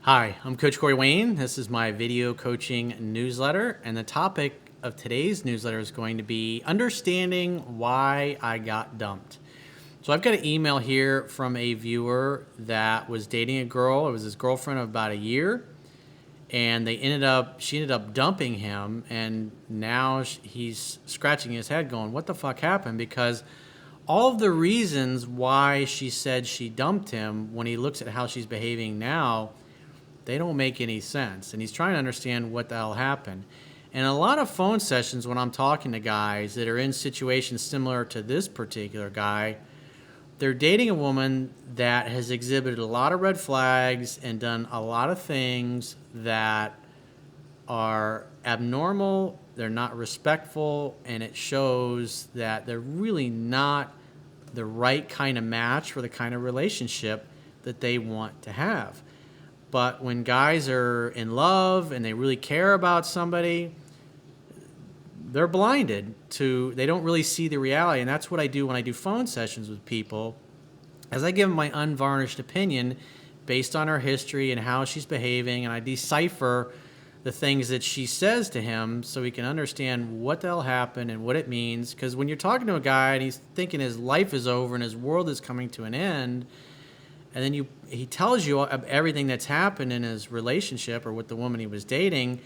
Hi, I'm Coach Corey Wayne. This is my video coaching newsletter, and the topic of today's newsletter is going to be understanding why I got dumped. So I've got an email here from a viewer that was dating a girl. It was his girlfriend of about a year, and she ended up dumping him, and now he's scratching his head going, what the fuck happened? Because all of the reasons why she said she dumped him, when he looks at how she's behaving now, they don't make any sense. And he's trying to understand what the hell happened. And a lot of phone sessions when I'm talking to guys that are in situations similar to this particular guy, they're dating a woman that has exhibited a lot of red flags and done a lot of things that are abnormal, they're not respectful, and it shows that they're really not the right kind of match for the kind of relationship that they want to have. But when guys are in love and they really care about somebody, they're blinded to, they don't really see the reality. And that's what I do when I do phone sessions with people, as I give them my unvarnished opinion based on her history and how she's behaving, and I decipher the things that she says to him so he can understand what the hell happened and what it means. Because when you're talking to a guy and he's thinking his life is over and his world is coming to an end, and then he tells you everything that's happened in his relationship or with the woman he was dating,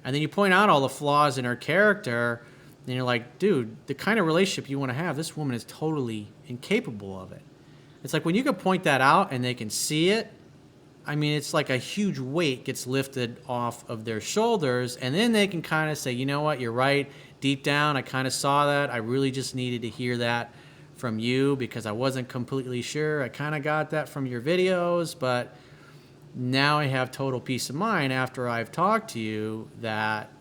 and then you point out all the flaws in her character, and you're like, dude, the kind of relationship you want to have, this woman is totally incapable of it. It's like when you can point that out and they can see it, I mean, it's like a huge weight gets lifted off of their shoulders, and then they can kind of say, you know what, you're right. Deep down, I kind of saw that. I really just needed to hear that from you because I wasn't completely sure. I kind of got that from your videos, but now I have total peace of mind after I've talked to you that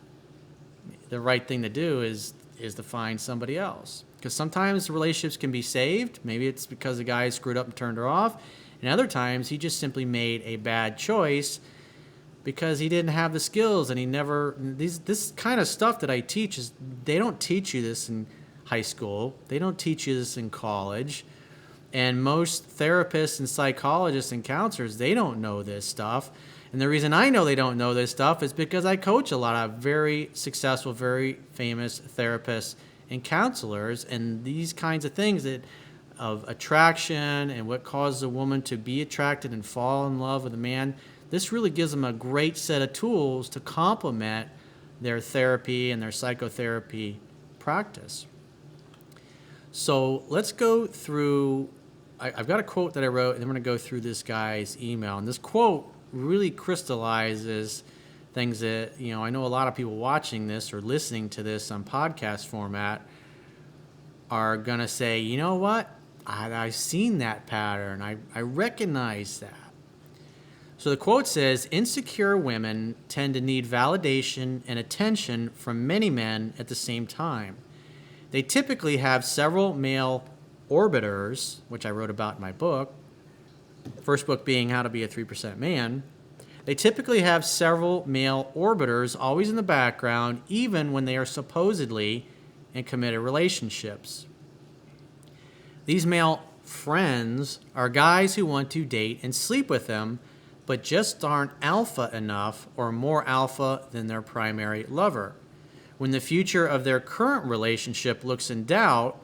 the right thing to do is to find somebody else. Because sometimes relationships can be saved. Maybe it's because the guy screwed up and turned her off. And other times he just simply made a bad choice because he didn't have the skills, and he never, this kind of stuff that I teach is, they don't teach you this in high school. They don't teach you this in college. And most therapists and psychologists and counselors, they don't know this stuff. And the reason I know they don't know this stuff is because I coach a lot of very successful, very famous therapists and counselors. And these kinds of things that of attraction and what causes a woman to be attracted and fall in love with a man, this really gives them a great set of tools to complement their therapy and their psychotherapy practice. So let's go through, I've got a quote that I wrote, and I'm going to go through this guy's email. And this quote really crystallizes things that, I know a lot of people watching this or listening to this on podcast format are going to say, you know what? I've seen that pattern. I recognize that. So the quote says, insecure women tend to need validation and attention from many men at the same time. They typically have several male orbiters, which I wrote about in my book, first book being How to Be a 3% Man. They typically have several male orbiters always in the background, even when they are supposedly in committed relationships. These male friends are guys who want to date and sleep with them, but just aren't alpha enough or more alpha than their primary lover. When the future of their current relationship looks in doubt,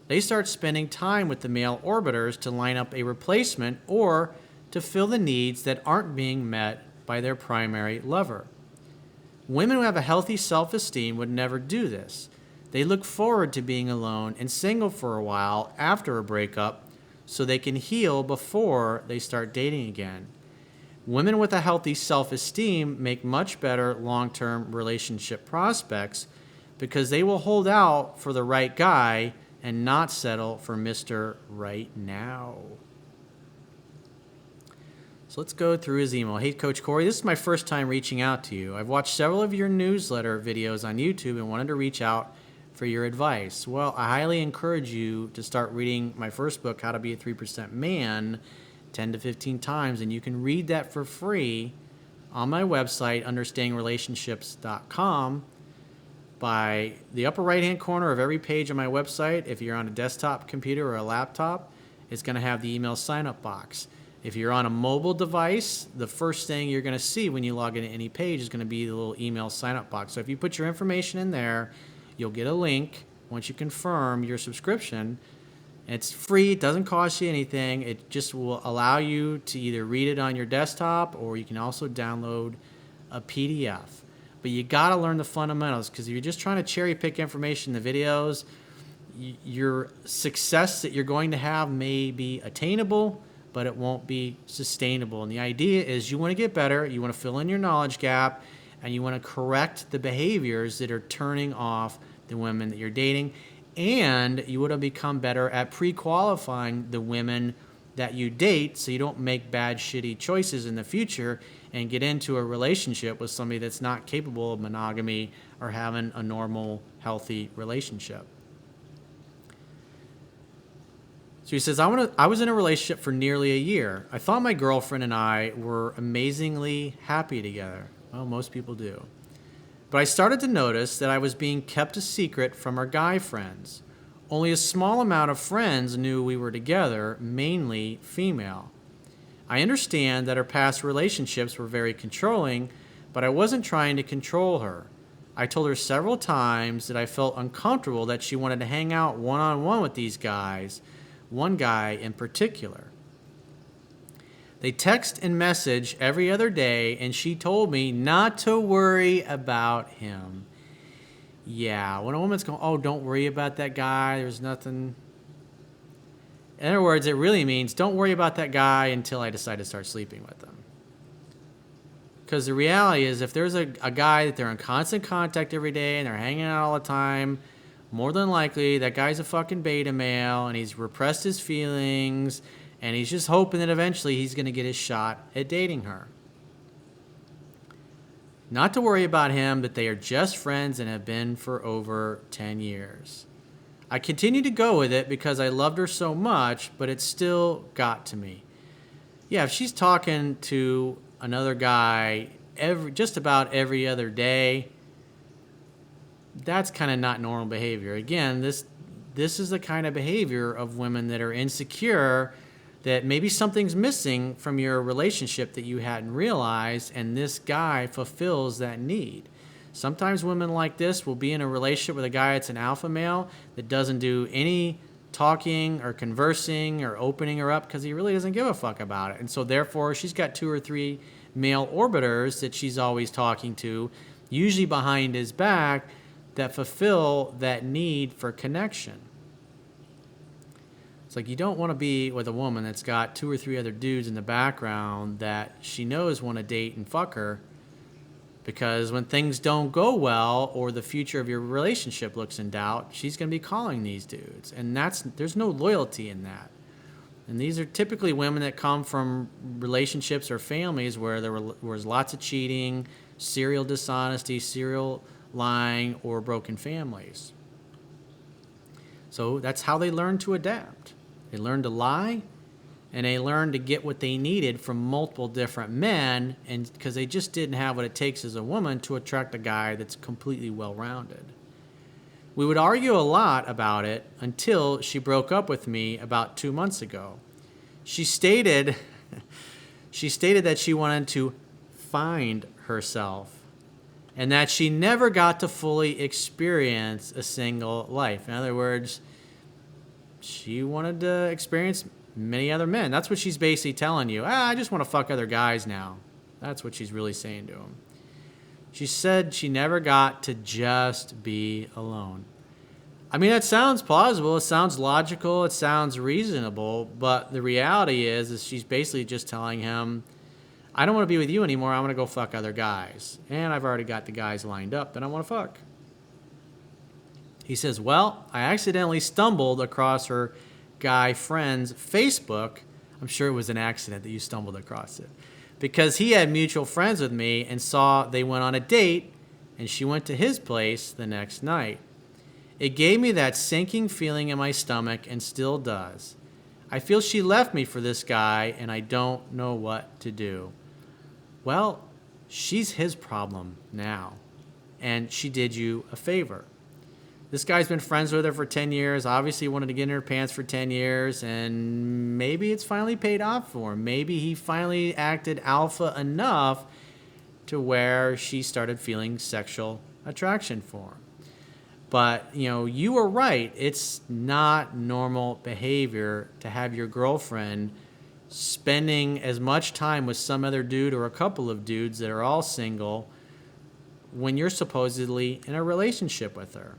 they start spending time with the male orbiters to line up a replacement or to fill the needs that aren't being met by their primary lover. Women who have a healthy self-esteem would never do this. They look forward to being alone and single for a while after a breakup so they can heal before they start dating again. Women with a healthy self-esteem make much better long-term relationship prospects because they will hold out for the right guy and not settle for Mr. Right Now. So let's go through his email. Hey, Coach Corey, this is my first time reaching out to you. I've watched several of your newsletter videos on YouTube and wanted to reach out for your advice. Well, I highly encourage you to start reading my first book, How to Be a 3% Man, 10 to 15 times, and you can read that for free on my website, understandingrelationships.com. By the upper right-hand corner of every page on my website, if you're on a desktop computer or a laptop, it's going to have the email sign-up box. If you're on a mobile device, the first thing you're going to see when you log into any page is going to be the little email sign-up box. So if you put your information in there, you'll get a link once you confirm your subscription. It's free. It doesn't cost you anything. It just will allow you to either read it on your desktop, or you can also download a PDF. But you got to learn the fundamentals, because if you're just trying to cherry pick information in the videos, your success that you're going to have may be attainable, but it won't be sustainable. And the idea is you want to get better, you want to fill in your knowledge gap, and you want to correct the behaviors that are turning off the women that you're dating. And you want to become better at pre-qualifying the women that you date, so you don't make bad, shitty choices in the future and get into a relationship with somebody that's not capable of monogamy or having a normal, healthy relationship. So he says, I was in a relationship for nearly a year. I thought my girlfriend and I were amazingly happy together. Well, most people do. But I started to notice that I was being kept a secret from our guy friends. Only a small amount of friends knew we were together, mainly female. I understand that our past relationships were very controlling, but I wasn't trying to control her. I told her several times that I felt uncomfortable that she wanted to hang out one-on-one with these guys, one guy in particular. They text and message every other day, and she told me not to worry about him. Yeah, when a woman's going, oh, don't worry about that guy, there's nothing. In other words, it really means don't worry about that guy until I decide to start sleeping with them. Because the reality is, if there's a guy that they're in constant contact every day and they're hanging out all the time, more than likely that guy's a fucking beta male and he's repressed his feelings and he's just hoping that eventually he's going to get his shot at dating her. Not to worry about him, that they are just friends and have been for over 10 years. I continued to go with it because I loved her so much, but it still got to me. Yeah, if she's talking to another guy just about every other day, that's kind of not normal behavior. Again, this is the kind of behavior of women that are insecure, that maybe something's missing from your relationship that you hadn't realized, and this guy fulfills that need. Sometimes women like this will be in a relationship with a guy that's an alpha male that doesn't do any talking or conversing or opening her up because he really doesn't give a fuck about it. And so therefore she's got 2 or 3 male orbiters that she's always talking to, usually behind his back, that fulfill that need for connection. It's like, you don't want to be with a woman that's got 2 or 3 other dudes in the background that she knows want to date and fuck her, because when things don't go well or the future of your relationship looks in doubt, she's going to be calling these dudes. And there's no loyalty in that. And these are typically women that come from relationships or families where there was lots of cheating, serial dishonesty, serial lying, or broken families. So that's how they learn to adapt. They learn to lie, and they learn to get what they needed from multiple different men, and because they just didn't have what it takes as a woman to attract a guy that's completely well-rounded. We would argue a lot about it until she broke up with me about 2 months ago. She stated that she wanted to find herself, and that she never got to fully experience a single life. In other words, she wanted to experience many other men. That's what she's basically telling you. I just want to fuck other guys now. That's what she's really saying to him. She said she never got to just be alone. I mean, that sounds plausible. It sounds logical. It sounds reasonable. But the reality is she's basically just telling him, I don't want to be with you anymore. I want to go fuck other guys. And I've already got the guys lined up that I want to fuck. He says, well, I accidentally stumbled across her guy friend's Facebook. I'm sure it was an accident that you stumbled across it. Because he had mutual friends with me and saw they went on a date, and she went to his place the next night. It gave me that sinking feeling in my stomach, and still does. I feel she left me for this guy, and I don't know what to do. Well, she's his problem now, and she did you a favor. This guy's been friends with her for 10 years, obviously wanted to get in her pants for 10 years, and maybe it's finally paid off for him. Maybe he finally acted alpha enough to where she started feeling sexual attraction for him. But, you were right. It's not normal behavior to have your girlfriend spending as much time with some other dude or a couple of dudes that are all single when you're supposedly in a relationship with her.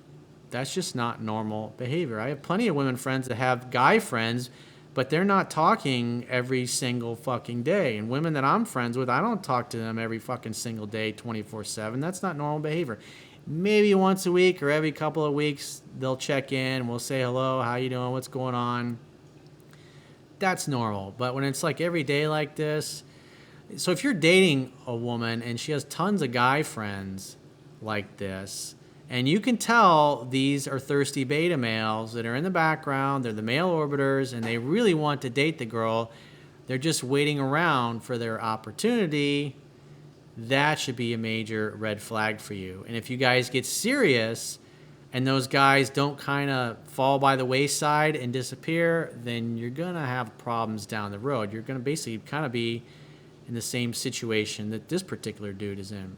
That's just not normal behavior. I have plenty of women friends that have guy friends, but they're not talking every single fucking day. And women that I'm friends with, I don't talk to them every fucking single day, 24/7. That's not normal behavior. Maybe once a week or every couple of weeks, they'll check in. We'll say hello, how you doing, what's going on. That's normal. But when it's like every day like this, so if you're dating a woman and she has tons of guy friends like this, and you can tell these are thirsty beta males that are in the background, they're the male orbiters, and they really want to date the girl, they're just waiting around for their opportunity, that should be a major red flag for you. And if you guys get serious and those guys don't kind of fall by the wayside and disappear, then you're going to have problems down the road. You're going to basically kind of be in the same situation that this particular dude is in.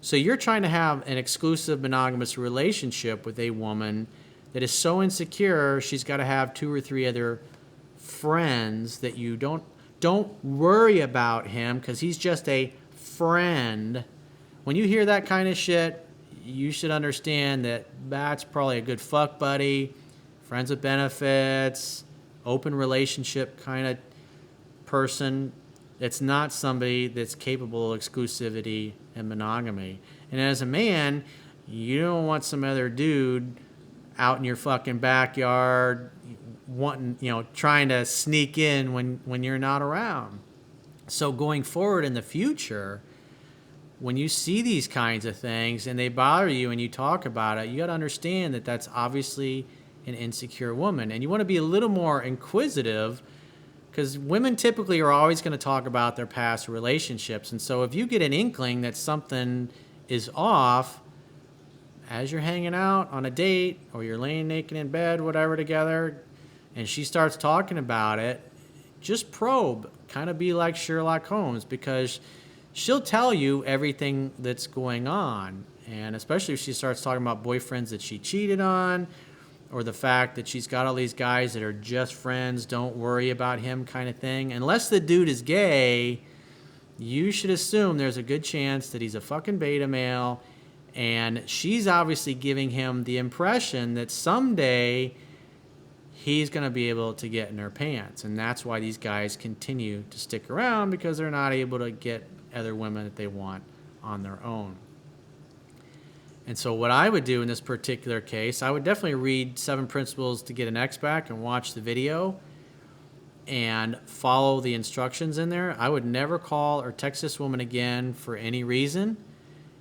So you're trying to have an exclusive monogamous relationship with a woman that is so insecure she's got to have 2 or 3 other friends that you don't worry about him because he's just a friend. When you hear that kind of shit, you should understand that that's probably a good fuck buddy, friends with benefits, open relationship kind of person. It's not somebody that's capable of exclusivity and monogamy. And as a man, you don't want some other dude out in your fucking backyard wanting, trying to sneak in when you're not around. So going forward in the future, when you see these kinds of things and they bother you and you talk about it, you got to understand that that's obviously an insecure woman. And you want to be a little more inquisitive because women typically are always going to talk about their past relationships. And so if you get an inkling that something is off as you're hanging out on a date or you're laying naked in bed, whatever, together, and she starts talking about it, just probe. Kind of be like Sherlock Holmes, because she'll tell you everything that's going on. And especially if she starts talking about boyfriends that she cheated on, or the fact that she's got all these guys that are just friends, don't worry about him kind of thing. Unless the dude is gay, you should assume there's a good chance that he's a fucking beta male, and she's obviously giving him the impression that someday he's going to be able to get in her pants. And that's why these guys continue to stick around, because they're not able to get other women that they want on their own. And so what I would do in this particular case, I would definitely read 7 Principles to Get an Ex-Back and watch the video and follow the instructions in there. I would never call or text this woman again for any reason.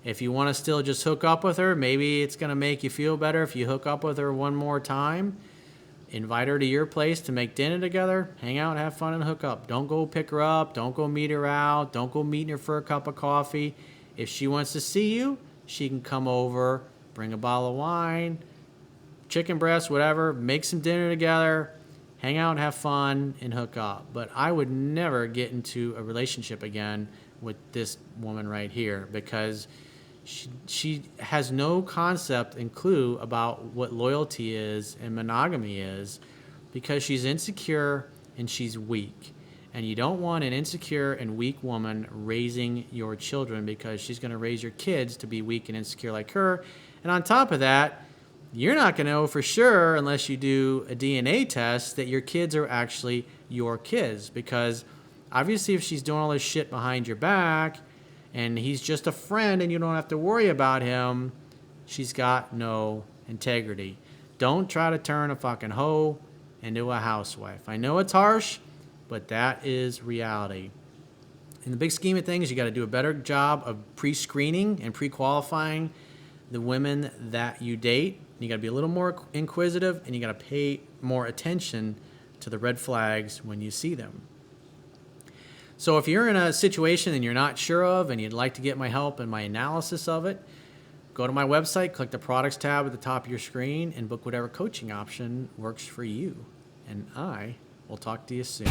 If you want to still just hook up with her, maybe it's going to make you feel better if you hook up with her one more time. Invite her to your place to make dinner together, hang out, have fun, and hook up. Don't go pick her up. Don't go meet her out. Don't go meet her for a cup of coffee. If she wants to see you, she can come over, bring a bottle of wine, chicken breast, whatever, make some dinner together, hang out, have fun, and hook up. But I would never get into a relationship again with this woman right here, because she has no concept and clue about what loyalty is and monogamy is, because she's insecure and she's weak. And you don't want an insecure and weak woman raising your children, because she's going to raise your kids to be weak and insecure like her. And on top of that, you're not going to know for sure, unless you do a DNA test, that your kids are actually your kids. Because obviously if she's doing all this shit behind your back and he's just a friend and you don't have to worry about him, she's got no integrity. Don't try to turn a fucking hoe into a housewife. I know it's harsh, but that is reality. In the big scheme of things, you got to do a better job of pre-screening and pre-qualifying the women that you date. You got to be a little more inquisitive, and you got to pay more attention to the red flags when you see them. So if you're in a situation and you're not sure of, and you'd like to get my help and my analysis of it, Go to my website, click the products tab at the top of your screen, and book whatever coaching option works for you. And I will talk to you soon.